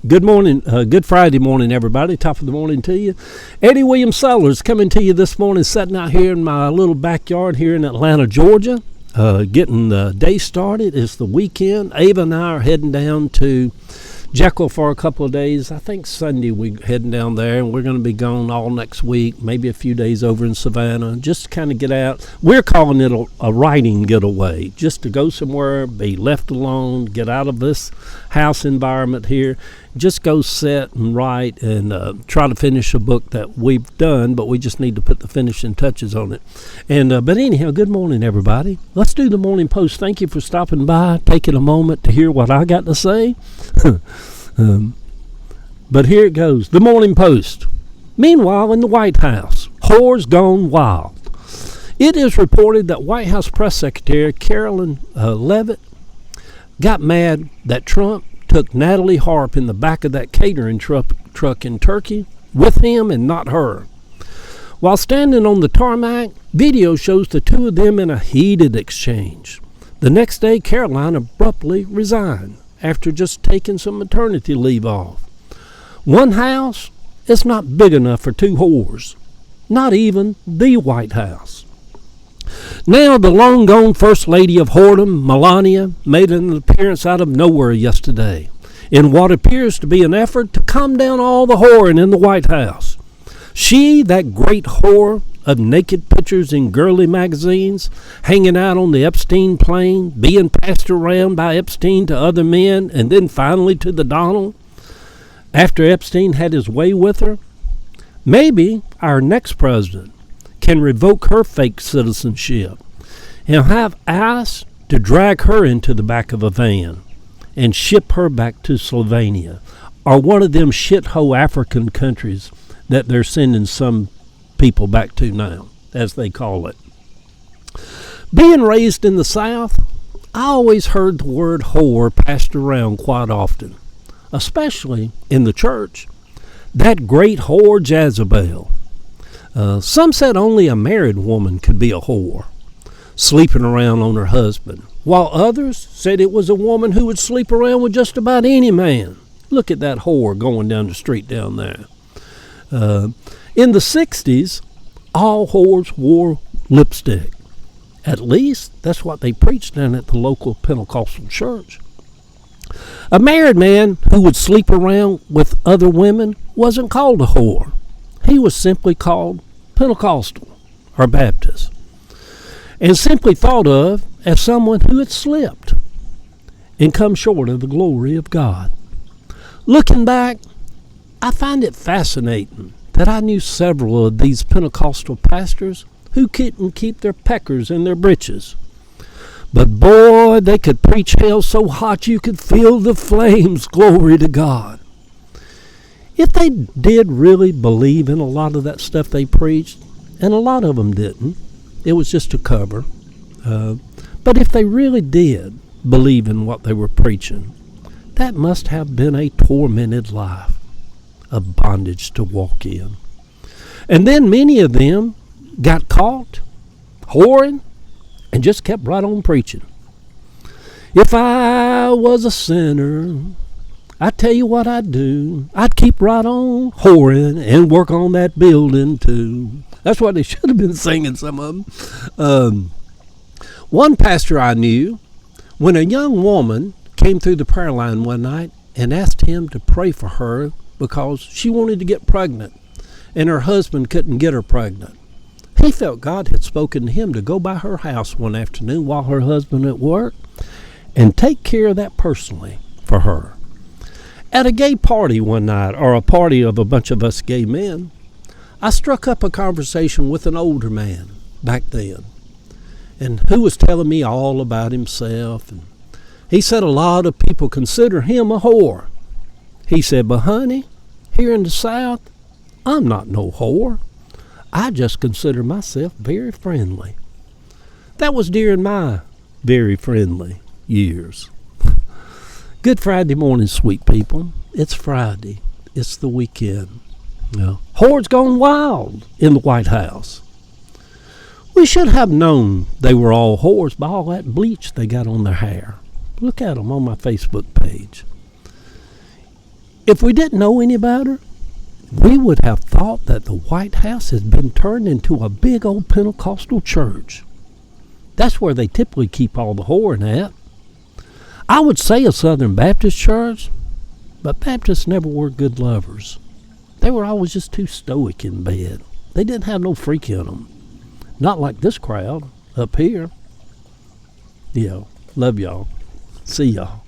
Good morning, good Friday morning, everybody. Top of the morning to you. Eddie William Sellers coming to you this morning, sitting out here in my little backyard here in Atlanta, Georgia, getting the day started. It's the weekend. Ava and I are heading down to Jekyll for a couple of days. I think Sunday we're heading down there, and we're going to be gone all next week, maybe a few days over in Savannah, just to kind of get out. We're calling it a writing getaway, just to go somewhere, be left alone, get out of this house environment here, just go sit and write and try to finish a book that we've done, but we just need to put the finishing touches on it. And but anyhow, good morning, everybody. Let's do the Morning Post. Thank you for stopping by, taking a moment to hear what I got to say. But here it goes. The Morning Post. Meanwhile, in the White House, whores gone wild. It is reported that White House Press Secretary Carolyn Leavitt got mad that Trump took Natalie Harp in the back of that catering truck in Turkey with him and not her. While standing on the tarmac, video shows the two of them in a heated exchange. The next day, Caroline abruptly resigned after just taking some maternity leave off. One house is not big enough for two whores, not even the White House. Now, the long-gone First Lady of whoredom, Melania, made an appearance out of nowhere yesterday in what appears to be an effort to calm down all the whoring in the White House. She, that great whore of naked pictures in girly magazines, hanging out on the Epstein plane, being passed around by Epstein to other men, and then finally to the Donald, after Epstein had his way with her. Maybe our next president can revoke her fake citizenship and have ICE to drag her into the back of a van and ship her back to Slovenia or one of them shithole African countries that they're sending some people back to now, as they call it. Being raised in the South, I always heard the word whore passed around quite often, especially in the church. That great whore Jezebel. Some said only a married woman could be a whore, sleeping around on her husband, while others said it was a woman who would sleep around with just about any man. Look at that whore going down the street down there. In the 60s, all whores wore lipstick. At least that's what they preached down at the local Pentecostal church. A married man who would sleep around with other women wasn't called a whore. He was simply called Pentecostal or Baptist, and simply thought of as someone who had slipped and come short of the glory of God. Looking back, I find it fascinating that I knew several of these Pentecostal pastors who couldn't keep their peckers in their britches. But boy, they could preach hell so hot you could feel the flames, glory to God. If they did really believe in a lot of that stuff they preached, and a lot of them didn't, it was just a cover. But if they really did believe in what they were preaching, that must have been a tormented life of bondage to walk in. And then many of them got caught whoring and just kept right on preaching. If I was a sinner, I tell you what I'd do. I'd keep right on whoring and work on that building too. That's what they should have been singing, some of them. One pastor I knew, when a young woman came through the prayer line one night and asked him to pray for her because she wanted to get pregnant and her husband couldn't get her pregnant, he felt God had spoken to him to go by her house one afternoon while her husband at work and take care of that personally for her. At a gay party one night, or a party of a bunch of us gay men, I struck up a conversation with an older man back then, and who was telling me all about himself. And he said a lot of people consider him a whore. He said, but honey, here in the South, I'm not no whore. I just consider myself very friendly. That was during my very friendly years. Good Friday morning, sweet people. It's Friday. It's the weekend. Whores gone wild in the White House. We should have known they were all whores by all that bleach they got on their hair. Look at them on my Facebook page. If we didn't know any better, we would have thought that the White House has been turned into a big old Pentecostal church. That's where they typically keep all the whoring at. I would say a Southern Baptist church, but Baptists never were good lovers. They were always just too stoic in bed. They didn't have no freak in them. Not like this crowd up here. Love y'all. See y'all.